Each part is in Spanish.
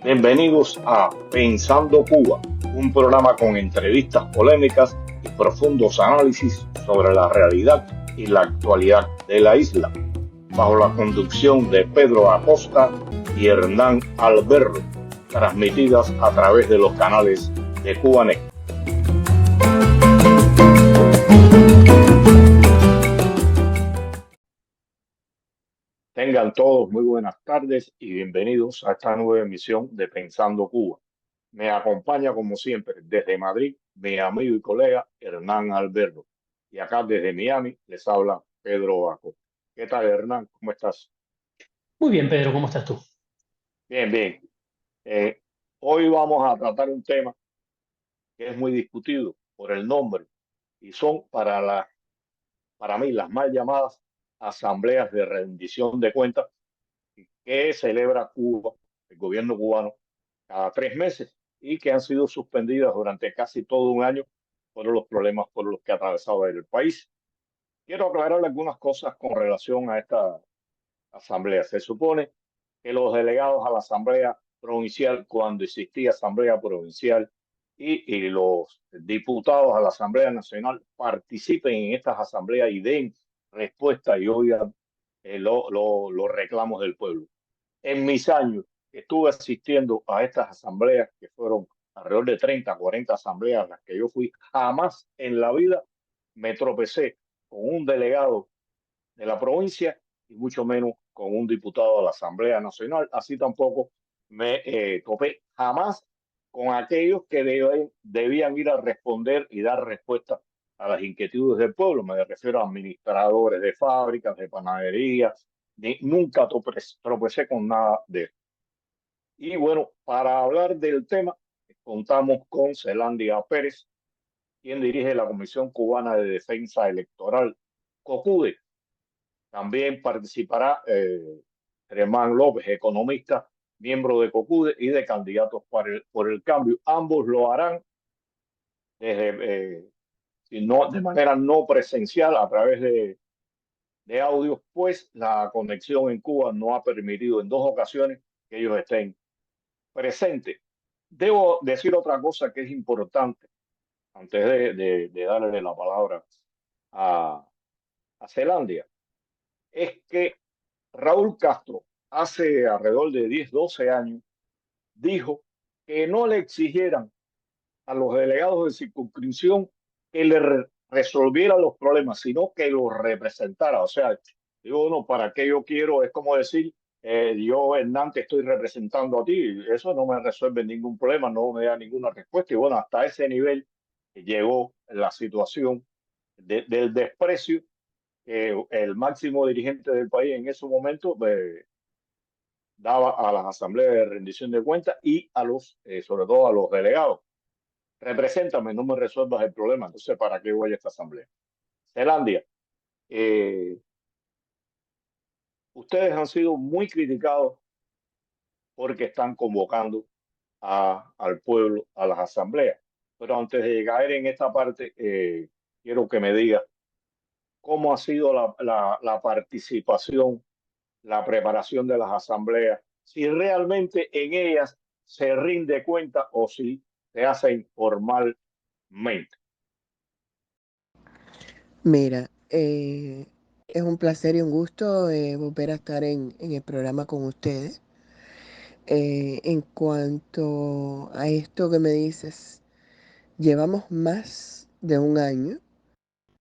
Bienvenidos a Pensando Cuba, un programa con entrevistas polémicas y profundos análisis sobre la realidad y la actualidad de la isla, bajo la conducción de Pedro Acosta y Hernán Alberro, transmitidas a través de los canales de Cubanet. Tengan todos muy buenas tardes y bienvenidos a esta nueva emisión de Pensando Cuba. Me acompaña, como siempre, desde Madrid, mi amigo y colega Hernán Alberto. Y acá desde Miami les habla Pedro Acosta. ¿Qué tal, Hernán? ¿Cómo estás? Muy bien, Pedro, ¿cómo estás tú? Bien, bien. Eh, Hoy vamos a tratar un tema que es muy discutido por el nombre y son para mí las mal llamadas asambleas de rendición de cuentas que celebra Cuba, el gobierno cubano, cada 3 meses y que han sido suspendidas durante casi todo un año por los problemas por los que ha atravesado el país. Quiero aclarar algunas cosas con relación a esta asamblea. Se supone que los delegados a la asamblea provincial, cuando existía asamblea provincial, y los diputados a la Asamblea Nacional participen en estas asambleas y den respuesta y oigan los reclamos del pueblo. En mis años que estuve asistiendo a estas asambleas, que fueron alrededor de 30, 40 asambleas a las que yo fui, jamás en la vida me tropecé con un delegado de la provincia y mucho menos con un diputado de la Asamblea Nacional. Así tampoco me topé jamás con aquellos que debían ir a responder y dar respuesta a las inquietudes del pueblo. Me refiero a administradores de fábricas, de panaderías. Nunca tropecé con nada de esto. Y bueno, para hablar del tema, contamos con Zelandia Pérez, quien dirige la Comisión Cubana de Defensa Electoral, COCUDE. También participará Germán López, economista, miembro de COCUDE y de Candidatos por el Cambio. Ambos lo harán desde, de manera no presencial a través de audio, pues la conexión en Cuba no ha permitido en 2 ocasiones que ellos estén presentes. Debo decir otra cosa que es importante antes de darle la palabra a, a Zelandia, es que Raúl Castro hace alrededor de 10, 12 años dijo que no le exigieran a los delegados de circunscripción que resolvieran los problemas, sino que los representara. O sea, digo, no, ¿para qué yo quiero? Es como decir, yo, Hernán, te estoy representando a ti. Eso no me resuelve ningún problema, no me da ninguna respuesta. Y bueno, hasta ese nivel llegó la situación del desprecio que el máximo dirigente del país en ese momento daba a las asambleas de rendición de cuentas y a sobre todo a los delegados. Represéntame, no me resuelvas el problema. Entonces, ¿para qué voy a esta asamblea? Zelandia, eh, ustedes han sido muy criticados porque están convocando al pueblo a las asambleas. Pero antes de caer en esta parte, quiero que me diga cómo ha sido la participación, la preparación de las asambleas, si realmente en ellas se rinde cuenta o si se hace informalmente. Mira, es un placer y un gusto volver a estar en el programa con ustedes. En cuanto a esto que me dices, llevamos más de un año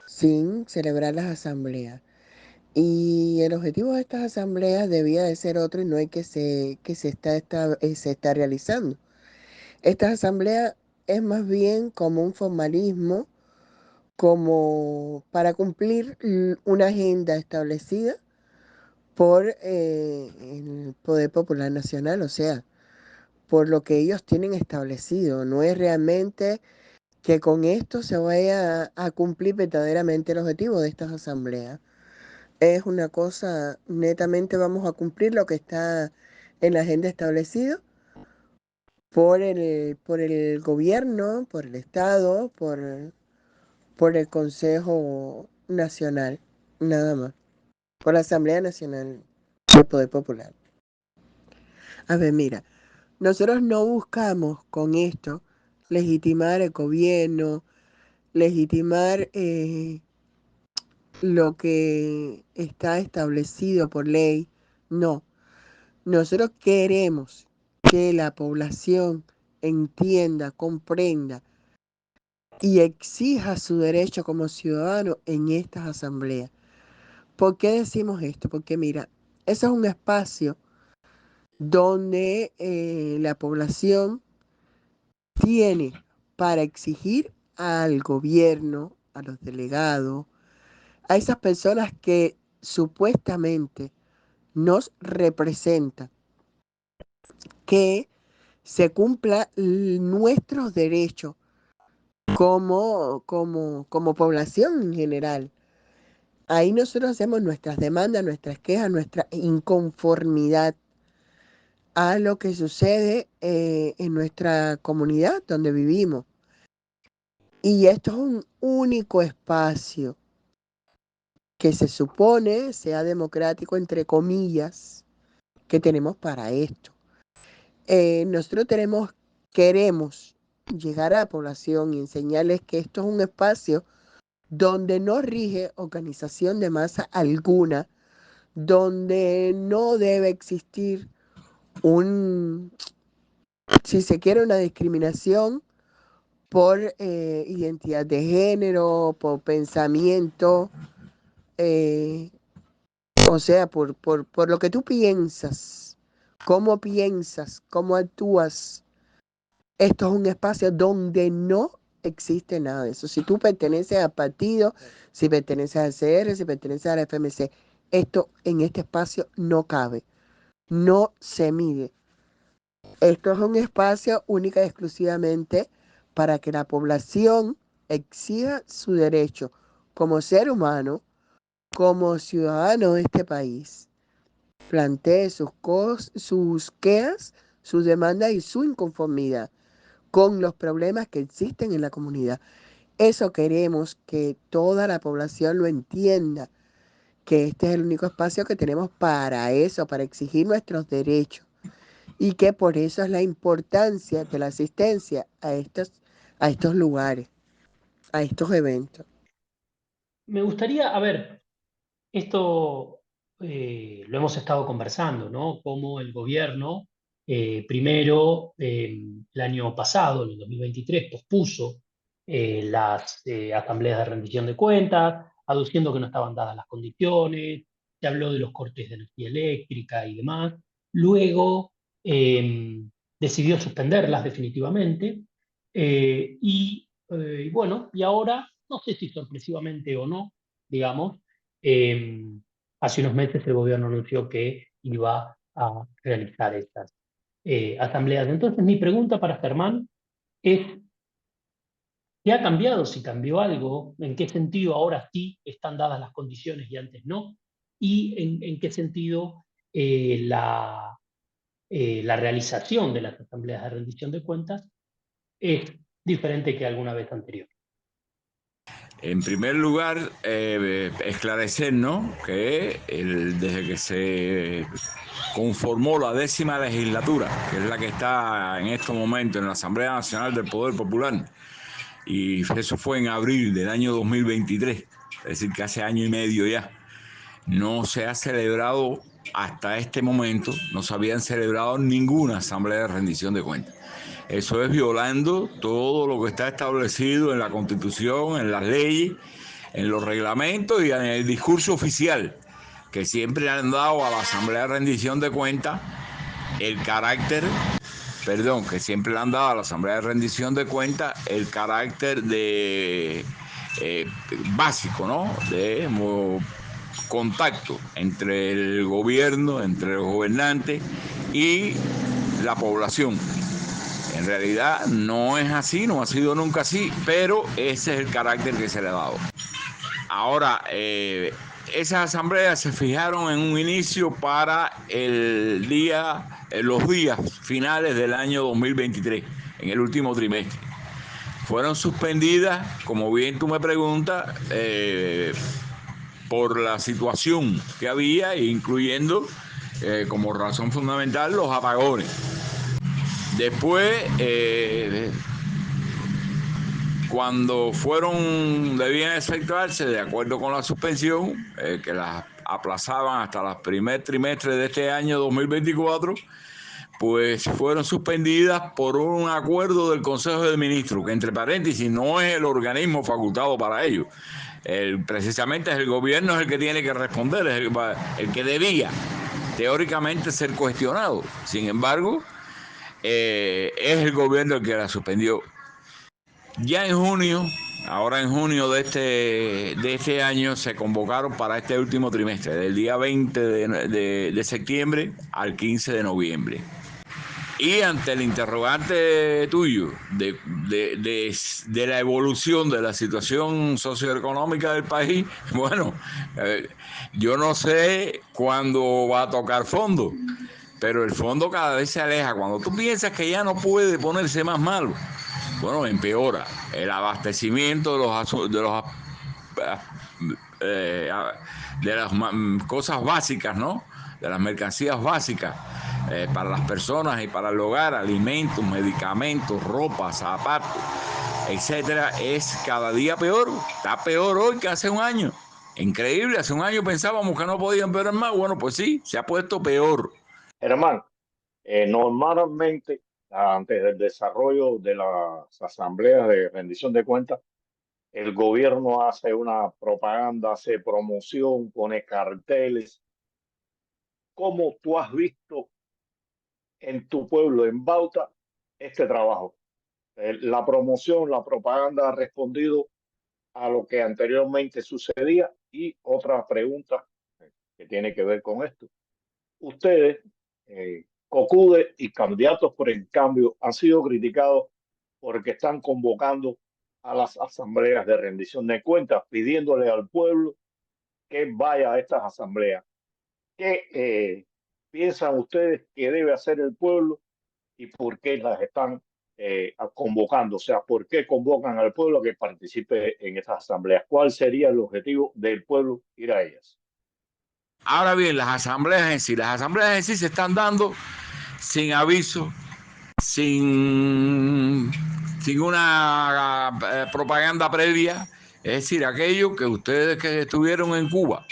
sin celebrar las asambleas. Y el objetivo de estas asambleas debía de ser otro y no el se está realizando. Esta asamblea es más bien como un formalismo, como para cumplir una agenda establecida por el Poder Popular Nacional, o sea, por lo que ellos tienen establecido. No es realmente que con esto se vaya a cumplir verdaderamente el objetivo de estas asambleas. Es una cosa, netamente vamos a cumplir lo que está en la agenda establecido por el gobierno, por el Estado, por el Consejo Nacional, nada más, por la Asamblea Nacional del Poder Popular. A ver, mira, Nosotros no buscamos con esto legitimar el gobierno, legitimar lo que está establecido por ley. No, nosotros queremos que la población entienda, comprenda y exija su derecho como ciudadano en estas asambleas. ¿Por qué decimos esto? Porque mira, ese es un espacio donde la población tiene para exigir al gobierno, a los delegados, a esas personas que supuestamente nos representan, que se cumpla nuestros derechos como población en general. Ahí nosotros hacemos nuestras demandas, nuestras quejas, nuestra inconformidad a lo que sucede en nuestra comunidad donde vivimos. Y esto es un único espacio que se supone sea democrático, entre comillas, que tenemos para esto. Nosotros queremos llegar a la población y enseñarles que esto es un espacio donde no rige organización de masa alguna, donde no debe existir si se quiere, una discriminación por identidad de género, por pensamiento, eh, o sea, por lo que tú piensas, cómo actúas. Esto es un espacio donde no existe nada de eso. Si tú perteneces al partido, si perteneces al CR, si perteneces a la FMC, esto en este espacio no cabe, no se mide. Esto es un espacio única y exclusivamente para que la población exija su derecho como ser humano, como ciudadano de este país, plantee sus quejas, sus demandas y su inconformidad con los problemas que existen en la comunidad. Eso queremos que toda la población lo entienda, que este es el único espacio que tenemos para eso, para exigir nuestros derechos. Y que por eso es la importancia de la asistencia a estos lugares, a estos eventos. Me gustaría, a ver, esto lo hemos estado conversando, ¿no? Cómo el gobierno, primero, el año pasado, en el 2023, pospuso las asambleas de rendición de cuentas, aduciendo que no estaban dadas las condiciones, se habló de los cortes de energía eléctrica y demás. Luego decidió suspenderlas definitivamente bueno, y ahora, no sé si sorpresivamente o no, digamos, eh, hace unos meses el gobierno anunció que iba a realizar estas asambleas. Entonces, mi pregunta para Germán es, ¿qué ha cambiado? Si cambió algo, ¿en qué sentido ahora sí están dadas las condiciones y antes no? ¿Y en qué sentido la realización de las asambleas de rendición de cuentas es diferente que alguna vez anterior? En primer lugar, esclarecer, ¿no?, que desde que se conformó la 10ª legislatura, que es la que está en estos momentos en la Asamblea Nacional del Poder Popular, y eso fue en abril del año 2023, es decir, que hace año y medio ya, no se ha celebrado hasta este momento, no se habían celebrado ninguna asamblea de rendición de cuentas. Eso es violando todo lo que está establecido en la Constitución, en las leyes, en los reglamentos y en el discurso oficial, que siempre han dado a la asamblea de rendición de cuentas el carácter, que siempre le han dado a la asamblea de rendición de cuentas el carácter de básico, ¿no?, de contacto entre el gobierno, entre los gobernantes y la población. En realidad no es así, no ha sido nunca así, pero ese es el carácter que se le ha dado. Ahora, esas asambleas se fijaron en un inicio para los días finales del año 2023, en el último trimestre. Fueron suspendidas, como bien tú me preguntas, por la situación que había, incluyendo como razón fundamental los apagones. Después, cuando debían efectuarse, de acuerdo con la suspensión, que las aplazaban hasta el primer trimestre de este año 2024, pues fueron suspendidas por un acuerdo del Consejo de Ministros, que entre paréntesis no es el organismo facultado para ello. Precisamente es el gobierno el que tiene que responder, es el que debía teóricamente ser cuestionado. Sin embargo, es el gobierno el que la suspendió. Ya en junio, ahora en junio de este año, se convocaron para este último trimestre, del día 20 de septiembre al 15 de noviembre. Y ante el interrogante tuyo de la evolución de la situación socioeconómica del país, bueno, yo no sé cuándo va a tocar fondo, pero el fondo cada vez se aleja. Cuando tú piensas que ya no puede ponerse más malo, bueno, empeora. El abastecimiento de las cosas básicas, ¿no? De las mercancías básicas para las personas y para el hogar, alimentos, medicamentos, ropa, zapatos, etcétera, es cada día peor. Está peor hoy que hace un año. Increíble, hace un año pensábamos que no podía empeorar más. Bueno, pues sí, se ha puesto peor. Germán, normalmente, antes del desarrollo de las asambleas de rendición de cuentas, el gobierno hace una propaganda, hace promoción, pone carteles. ¿Cómo tú has visto en tu pueblo, en Bauta, este trabajo? La promoción, la propaganda ha respondido a lo que anteriormente sucedía. Y otra pregunta que tiene que ver con esto. Ustedes, COCUDE y Candidatos por el Cambio, han sido criticados porque están convocando a las asambleas de rendición de cuentas, pidiéndole al pueblo que vaya a estas asambleas. ¿Qué piensan ustedes que debe hacer el pueblo y por qué las están convocando? O sea, ¿por qué convocan al pueblo a que participe en estas asambleas? ¿Cuál sería el objetivo del pueblo ir a ellas? Ahora bien, las asambleas en sí se están dando sin aviso, sin una propaganda previa. Es decir, aquello que ustedes que estuvieron en Cuba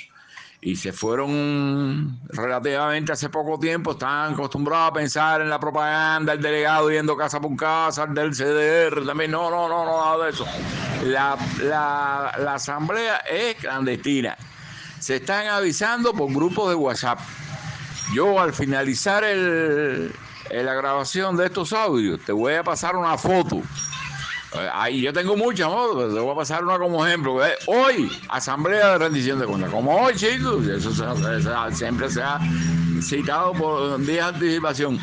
y se fueron relativamente hace poco tiempo, están acostumbrados a pensar en la propaganda, el delegado yendo casa por casa, el del CDR también. No, nada de eso. La asamblea es clandestina. Se están avisando por grupos de WhatsApp. Yo al finalizar la grabación de estos audios te voy a pasar una foto. Ahí yo tengo muchas, ¿no? Te voy a pasar una como ejemplo. Hoy, asamblea de rendición de cuentas. Como hoy, chicos, eso siempre se ha citado por días de anticipación.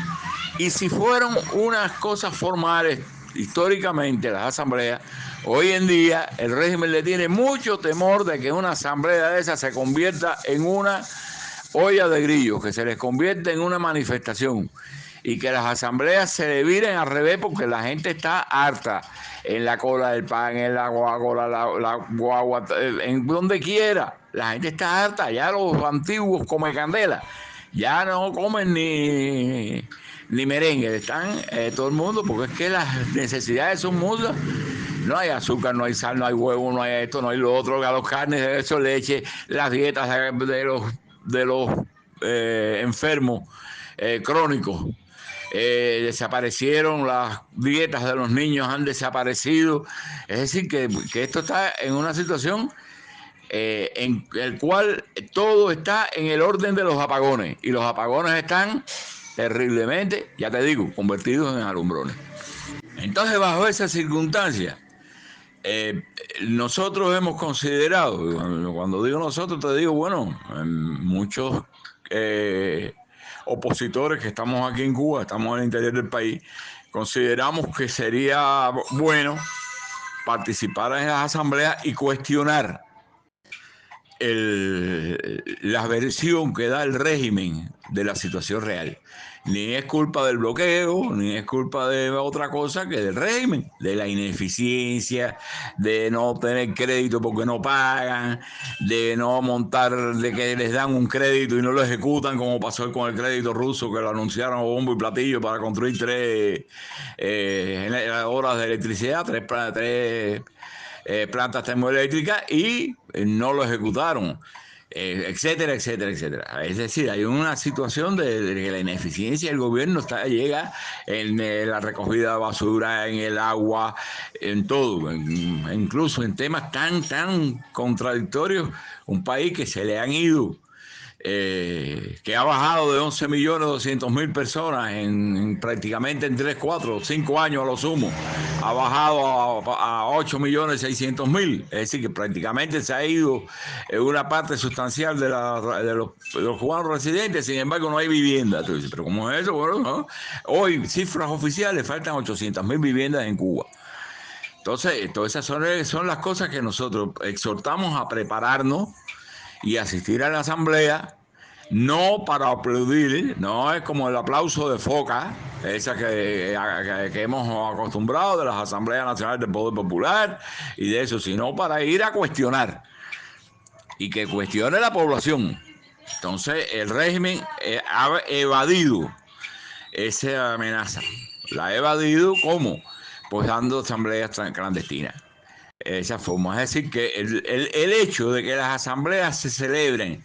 Y si fueron unas cosas formales, históricamente las asambleas, hoy en día el régimen le tiene mucho temor de que una asamblea de esas se convierta en una olla de grillos, que se les convierta en una manifestación y que las asambleas se le viren al revés porque la gente está harta en la cola del pan, en la guagua, la guagua, en donde quiera. La gente está harta, ya los antiguos come candela, ya no comen ni merengue, están todo el mundo, porque es que las necesidades son muchas. No hay azúcar, no hay sal, no hay huevo, no hay esto, no hay lo otro, las carnes, eso, leche, las dietas de los enfermos crónicos. Desaparecieron, las dietas de los niños han desaparecido. Es decir, que esto está en una situación en el cual todo está en el orden de los apagones. Y los apagones están terriblemente, ya te digo, convertidos en alumbrones. Entonces, bajo esas circunstancias, nosotros hemos considerado, cuando digo nosotros, te digo, bueno, muchos opositores que estamos aquí en Cuba, estamos en el interior del país, consideramos que sería bueno participar en las asambleas y cuestionar la versión que da el régimen de la situación real. Ni es culpa del bloqueo, ni es culpa de otra cosa que del régimen, de la ineficiencia, de no tener crédito porque no pagan, de no montar, de que les dan un crédito y no lo ejecutan, como pasó con el crédito ruso, que lo anunciaron a bombo y platillo para construir 3 generadoras de electricidad, 3 plantas termoeléctricas, y no lo ejecutaron. Etcétera, etcétera, etcétera. Es decir, hay una situación de que la ineficiencia del gobierno llega en la recogida de basura, en el agua, en todo, incluso en temas tan contradictorios. Un país que se le han ido, que ha bajado de 11.200.000 personas prácticamente en 3, 4, 5 años a lo sumo, ha bajado a 8.600.000, es decir, que prácticamente se ha ido una parte sustancial de los cubanos residentes. Sin embargo, no hay vivienda. Tú dices, pero ¿cómo es eso? Bueno, ¿no? Hoy, cifras oficiales, faltan 800.000 viviendas en Cuba. Entonces, todas esas son las cosas que nosotros exhortamos a prepararnos y asistir a la asamblea, no para aplaudir, no es como el aplauso de foca, esa que hemos acostumbrado de las asambleas nacionales del Poder Popular y de eso, sino para ir a cuestionar y que cuestione la población. Entonces, el régimen ha evadido esa amenaza. La ha evadido, ¿cómo? Pues dando asambleas clandestinas. Esa forma. Es decir, que el hecho de que las asambleas se celebren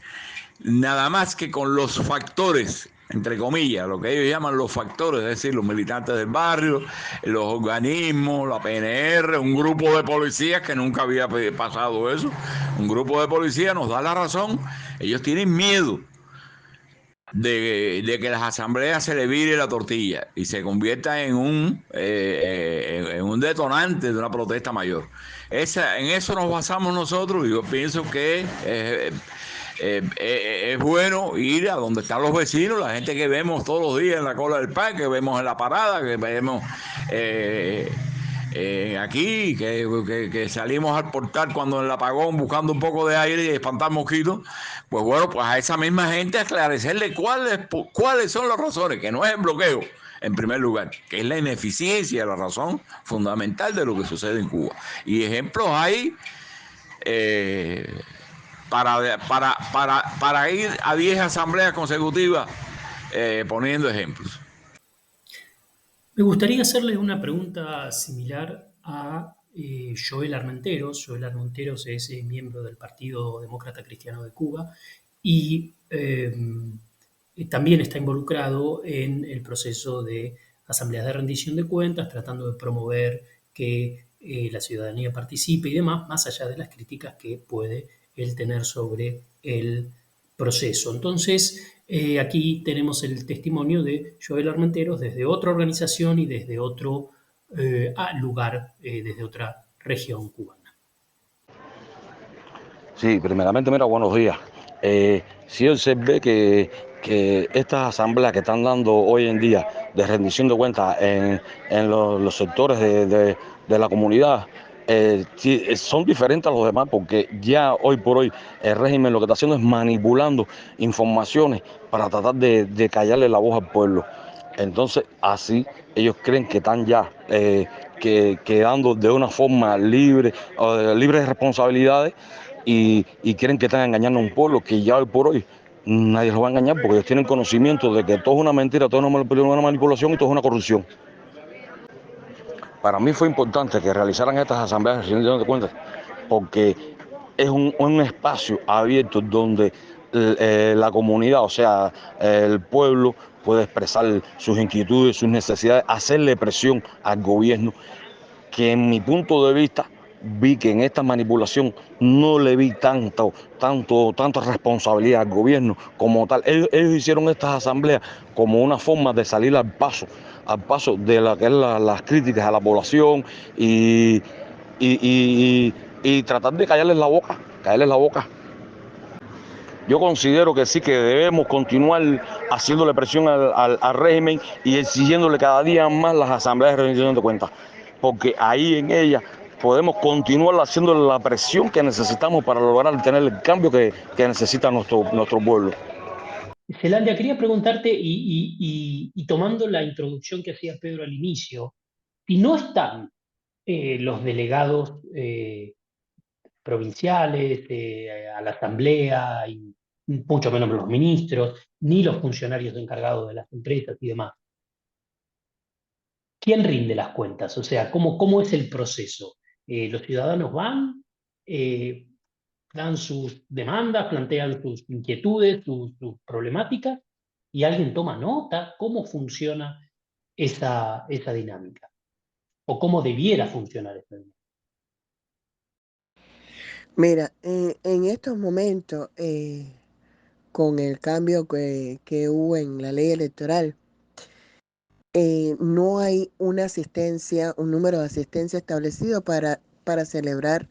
nada más que con los factores, entre comillas, lo que ellos llaman los factores, es decir, los militantes del barrio, los organismos, la PNR, un grupo de policías que nunca había pasado eso, un grupo de policías nos da la razón. Ellos tienen miedo de que las asambleas se le vire la tortilla y se convierta en un detonante de una protesta mayor. En eso nos basamos nosotros, y yo pienso que es bueno ir a donde están los vecinos, la gente que vemos todos los días en la cola del parque, que vemos en la parada, que vemos aquí, que salimos al portal cuando en el apagón buscando un poco de aire y espantar mosquitos. Pues bueno, pues a esa misma gente aclarecerle cuáles son las razones, que no es el bloqueo, en primer lugar, que es la ineficiencia, la razón fundamental de lo que sucede en Cuba. Y ejemplos hay para ir a 10 asambleas consecutivas poniendo ejemplos. Me gustaría hacerle una pregunta similar a Joel Armenteros. Joel Armenteros es miembro del Partido Demócrata Cristiano de Cuba y también está involucrado en el proceso de asambleas de rendición de cuentas, tratando de promover que la ciudadanía participe y demás, más allá de las críticas que puede él tener sobre el proceso. Entonces, aquí tenemos el testimonio de Joel Armenteros desde otra organización y desde otro lugar, desde otra región cubana. Sí, primeramente, mira, buenos días. Sí observé que estas asambleas que están dando hoy en día de rendición de cuentas en los sectores de la comunidad, sí, son diferentes a los demás, porque ya hoy por hoy el régimen lo que está haciendo es manipulando informaciones para tratar de callarle la voz al pueblo. Entonces, así ellos creen que están ya quedando de una forma libre de responsabilidades, y creen que están engañando a un pueblo que ya hoy por hoy nadie los va a engañar, porque ellos tienen conocimiento de que todo es una mentira, todo es una manipulación y todo es una corrupción. Para mí fue importante que realizaran estas asambleas de rendición de cuentas, porque es un espacio abierto donde la comunidad, o sea, el pueblo puede expresar sus inquietudes, sus necesidades, hacerle presión al gobierno, que en mi punto de vista vi que en esta manipulación no le vi tanta responsabilidad al gobierno como tal. Ellos hicieron estas asambleas como una forma de salir al paso de lo que es las críticas a la población y tratar de callarles la boca. Yo considero que sí, que debemos continuar haciéndole presión al régimen y exigiéndole cada día más las asambleas de rendición de cuentas, porque ahí en ellas podemos continuar haciendo la presión que necesitamos para lograr tener el cambio que necesita nuestro pueblo. Zelandia, quería preguntarte, y tomando la introducción que hacía Pedro al inicio, si no están los delegados provinciales a la asamblea, y mucho menos los ministros, ni los funcionarios encargados de las empresas y demás, ¿quién rinde las cuentas? O sea, ¿cómo es el proceso? ¿Los ciudadanos van, eh, dan sus demandas, plantean sus inquietudes, sus problemáticas, y alguien toma nota? ¿Cómo funciona esa dinámica? ¿O cómo debiera funcionar esa dinámica? Mira, en estos momentos, con el cambio que hubo en la ley electoral, no hay una asistencia, un número de asistencia establecido para celebrar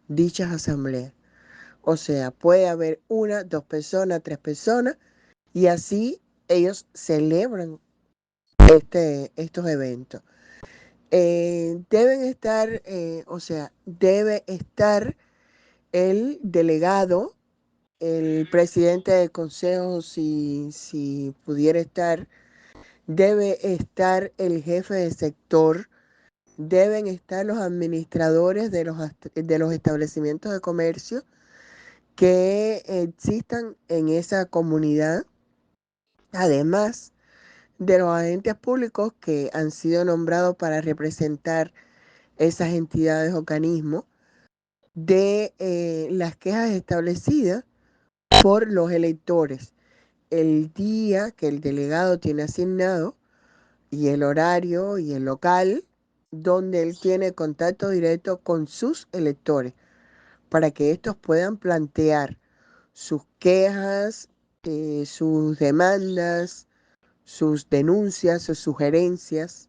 dichas asambleas. O sea, puede haber una, dos personas, tres personas, y así ellos celebran estos eventos. Deben estar, o sea, debe estar el delegado, el presidente del consejo, si pudiera estar, debe estar el jefe de sector, deben estar los administradores de los establecimientos de comercio que existan en esa comunidad, además de los agentes públicos que han sido nombrados para representar esas entidades, organismos, de las quejas establecidas por los electores, el día que el delegado tiene asignado y el horario y el local donde él tiene contacto directo con sus electores para que estos puedan plantear sus quejas, sus demandas, sus denuncias, sus sugerencias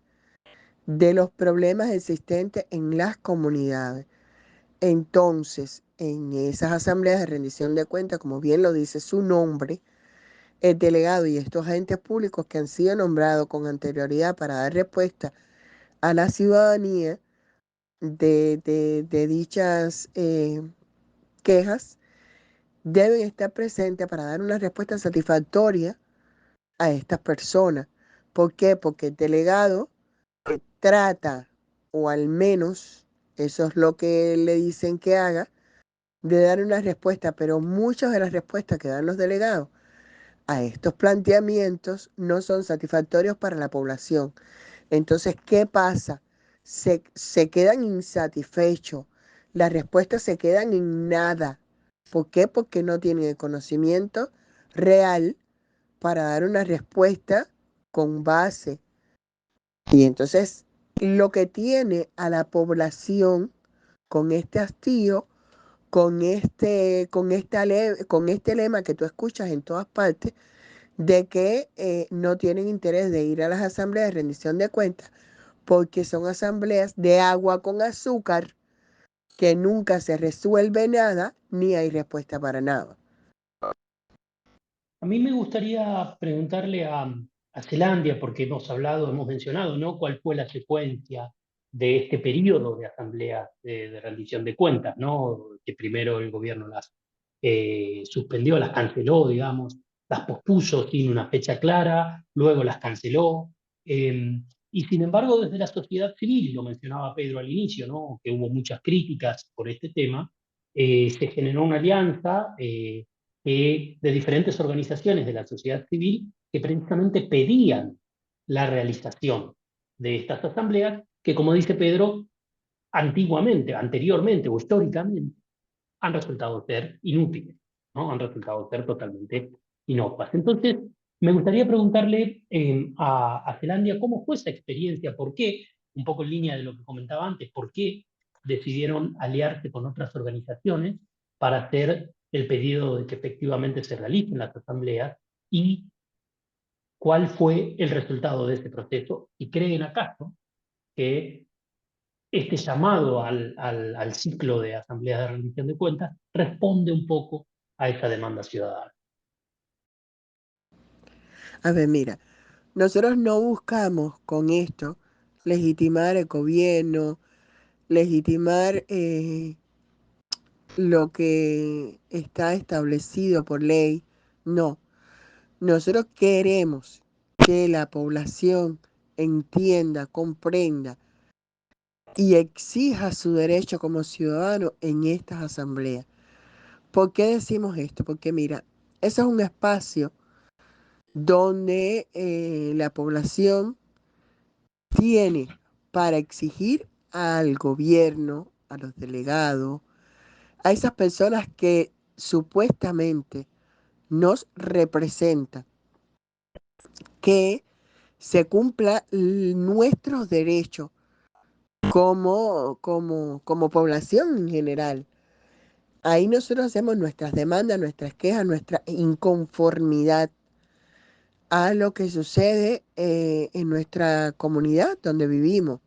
de los problemas existentes en las comunidades. Entonces, en esas asambleas de rendición de cuentas, como bien lo dice su nombre, el delegado y estos agentes públicos que han sido nombrados con anterioridad para dar respuesta a la ciudadanía de dichas quejas, deben estar presentes para dar una respuesta satisfactoria a estas personas. ¿Por qué? Porque el delegado trata, o al menos eso es lo que le dicen que haga, de dar una respuesta, pero muchas de las respuestas que dan los delegados a estos planteamientos no son satisfactorios para la población. Entonces, ¿qué pasa? Se quedan insatisfechos, las respuestas se quedan en nada. ¿Por qué? Porque no tienen el conocimiento real para dar una respuesta con base. Y entonces, lo que tiene a la población con este hastío, con este lema que tú escuchas en todas partes, de que no tienen interés de ir a las asambleas de rendición de cuentas, porque son asambleas de agua con azúcar, que nunca se resuelve nada, ni hay respuesta para nada. A mí me gustaría preguntarle a Zelandia, porque hemos mencionado, ¿no? ¿Cuál fue la secuencia de este periodo de asambleas de rendición de cuentas, ¿no? Que primero el gobierno las suspendió, las canceló, digamos, las pospuso sin una fecha clara, luego las canceló. Y sin embargo, desde la sociedad civil, lo mencionaba Pedro al inicio, ¿no? Que hubo muchas críticas por este tema, se generó una alianza. De diferentes organizaciones de la sociedad civil que precisamente pedían la realización de estas asambleas, que como dice Pedro, anteriormente o históricamente, han resultado ser inútiles, ¿no? Han resultado ser totalmente inocuas. Entonces, me gustaría preguntarle a Zelandia cómo fue esa experiencia, por qué, un poco en línea de lo que comentaba antes, por qué decidieron aliarse con otras organizaciones para hacer el pedido de que efectivamente se realicen las asambleas, y cuál fue el resultado de ese proceso, y creen acaso que este llamado al ciclo de asambleas de rendición de cuentas responde un poco a esa demanda ciudadana. A ver, mira, nosotros no buscamos con esto legitimar el gobierno, legitimar lo que está establecido por ley. No, nosotros queremos que la población entienda, comprenda y exija su derecho como ciudadano en estas asambleas. ¿Por qué decimos esto? Porque mira, eso es un espacio donde la población tiene para exigir al gobierno, a los delegados, a esas personas que supuestamente nos representan, que se cumpla nuestros derechos como población en general. Ahí nosotros hacemos nuestras demandas, nuestras quejas, nuestra inconformidad a lo que sucede en nuestra comunidad donde vivimos.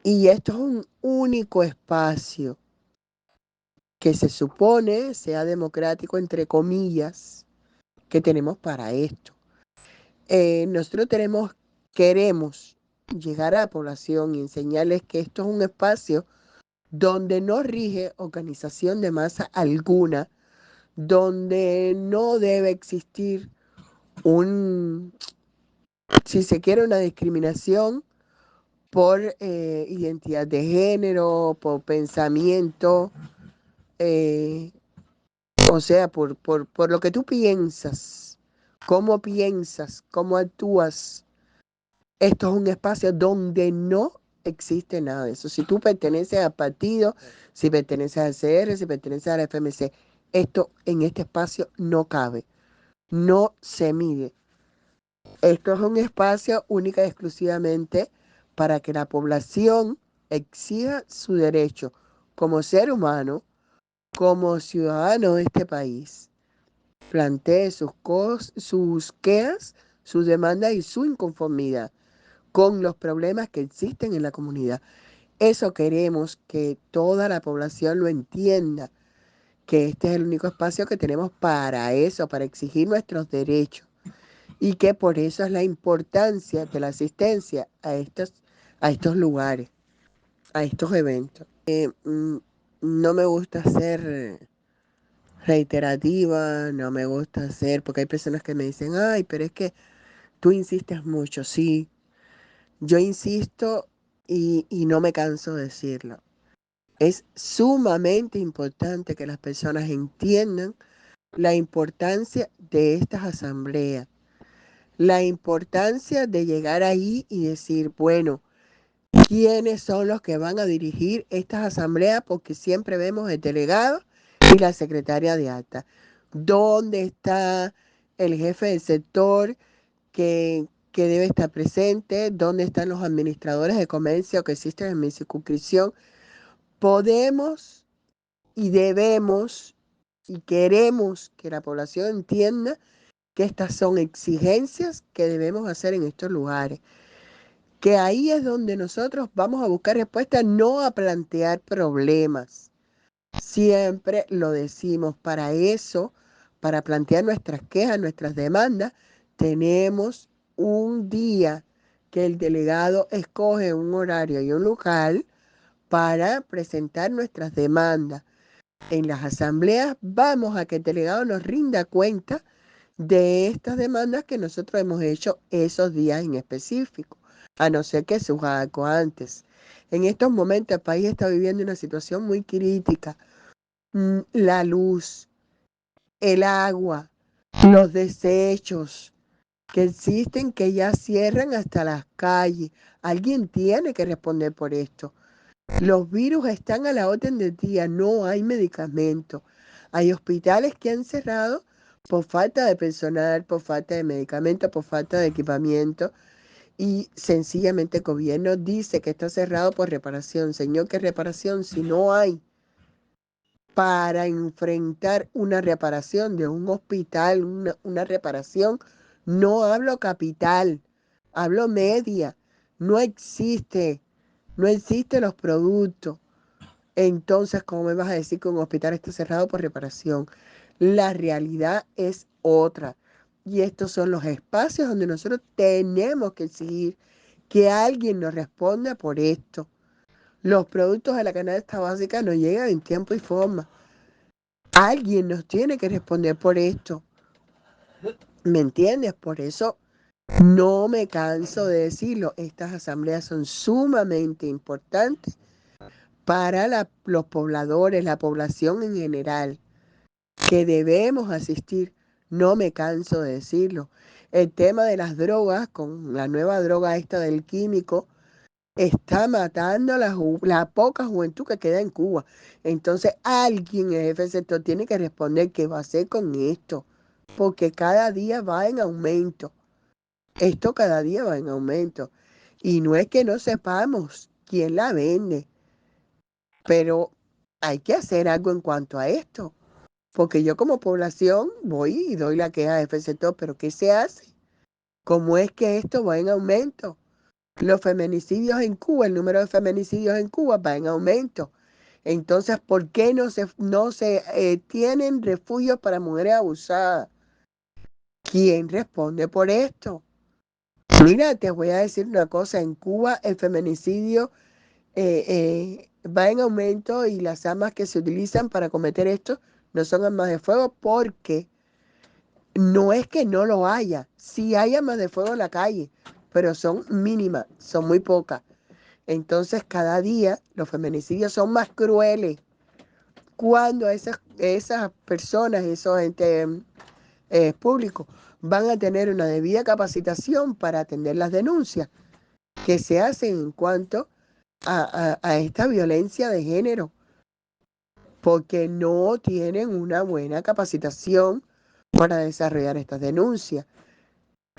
Y esto es un único espacio que se supone sea democrático, entre comillas, que tenemos para esto. Nosotros queremos llegar a la población y enseñarles que esto es un espacio donde no rige organización de masa alguna, donde no debe existir si se quiere, una discriminación por identidad de género, por pensamiento, eh, o sea, por lo que tú piensas, cómo actúas. Esto es un espacio donde no existe nada de eso. Si tú perteneces al partido, si perteneces al CR, si perteneces a la FMC, esto en este espacio no cabe, no se mide. Esto es un espacio única y exclusivamente para que la población exija su derecho como ser humano, como ciudadano de este país, plantee sus quejas, sus demandas y su inconformidad con los problemas que existen en la comunidad. Eso queremos que toda la población lo entienda, que este es el único espacio que tenemos para eso, para exigir nuestros derechos, y que por eso es la importancia de la asistencia a estos lugares, a estos eventos. No me gusta ser reiterativa, no me gusta ser, porque hay personas que me dicen, ay, pero es que tú insistes mucho. Sí, yo insisto y no me canso de decirlo. Es sumamente importante que las personas entiendan la importancia de estas asambleas, la importancia de llegar ahí y decir, bueno, ¿quiénes son los que van a dirigir estas asambleas? Porque siempre vemos el delegado y la secretaria de acta. ¿Dónde está el jefe del sector que debe estar presente? ¿Dónde están los administradores de comercio que existen en mi circunscripción? Podemos y debemos y queremos que la población entienda que estas son exigencias que debemos hacer en estos lugares. Que ahí es donde nosotros vamos a buscar respuestas, no a plantear problemas. Siempre lo decimos, para eso, para plantear nuestras quejas, nuestras demandas, tenemos un día que el delegado escoge un horario y un local para presentar nuestras demandas. En las asambleas vamos a que el delegado nos rinda cuenta de estas demandas que nosotros hemos hecho esos días en específico, a no ser que surja algo antes. En estos momentos el país está viviendo una situación muy crítica. La luz, el agua, los desechos que existen, que ya cierran hasta las calles. Alguien tiene que responder por esto. Los virus están a la orden del día, no hay medicamentos. Hay hospitales que han cerrado por falta de personal, por falta de medicamentos, por falta de equipamiento. Y sencillamente el gobierno dice que está cerrado por reparación. Señor, ¿qué reparación si no hay? Para enfrentar una reparación de un hospital, una reparación, no hablo capital, hablo media. No existe, no existen los productos. Entonces, ¿cómo me vas a decir que un hospital está cerrado por reparación? La realidad es otra. Y estos son los espacios donde nosotros tenemos que exigir que alguien nos responda por esto. Los productos de la canasta básica no llegan en tiempo y forma. Alguien nos tiene que responder por esto. ¿Me entiendes? Por eso no me canso de decirlo. Estas asambleas son sumamente importantes para los pobladores, la población en general, que debemos asistir. No me canso de decirlo. El tema de las drogas, con la nueva droga esta del químico, está matando la poca juventud que queda en Cuba. Entonces alguien, el jefe del sector, tiene que responder qué va a hacer con esto, porque cada día va en aumento. Esto cada día va en aumento. Y no es que no sepamos quién la vende, pero hay que hacer algo en cuanto a esto. Porque yo como población voy y doy la queja al jefe del sector, pero ¿qué se hace? ¿Cómo es que esto va en aumento? Los feminicidios en Cuba, el número de feminicidios en Cuba va en aumento. Entonces, ¿por qué no se tienen refugios para mujeres abusadas? ¿Quién responde por esto? Mira, te voy a decir una cosa. En Cuba el feminicidio va en aumento y las armas que se utilizan para cometer esto no son armas de fuego porque no es que no lo haya. Sí hay armas de fuego en la calle, pero son mínimas, son muy pocas. Entonces, cada día los feminicidios son más crueles cuando esas personas, esos entes públicos, van a tener una debida capacitación para atender las denuncias que se hacen en cuanto a esta violencia de género, porque no tienen una buena capacitación para desarrollar estas denuncias.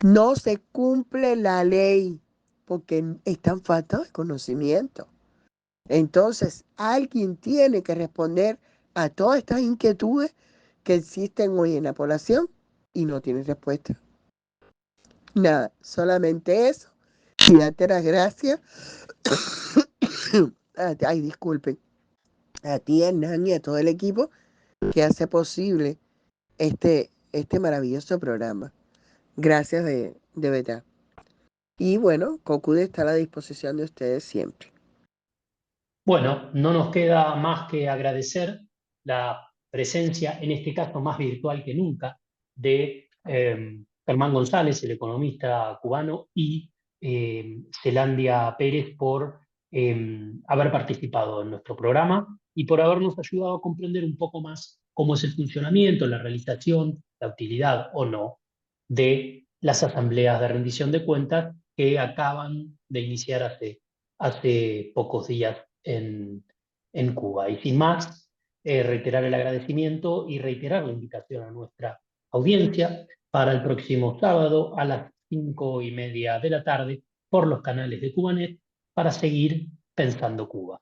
No se cumple la ley porque están falta de conocimiento. Entonces, alguien tiene que responder a todas estas inquietudes que existen hoy en la población y no tiene respuesta. Nada, solamente eso. Y darte las gracias. Ay, disculpen. A ti, Hernán, y a todo el equipo que hace posible este maravilloso programa. Gracias de verdad. Y bueno, Cocude está a la disposición de ustedes siempre. Bueno, no nos queda más que agradecer la presencia, en este caso más virtual que nunca, de Germán González, el economista cubano, y Zelandia Pérez por haber participado en nuestro programa y por habernos ayudado a comprender un poco más cómo es el funcionamiento, la realización, la utilidad o no de las asambleas de rendición de cuentas que acaban de iniciar hace pocos días en Cuba. Y sin más, reiterar el agradecimiento y reiterar la invitación a nuestra audiencia para el próximo sábado a las 5:30 de la tarde por los canales de Cubanet para seguir pensando Cuba.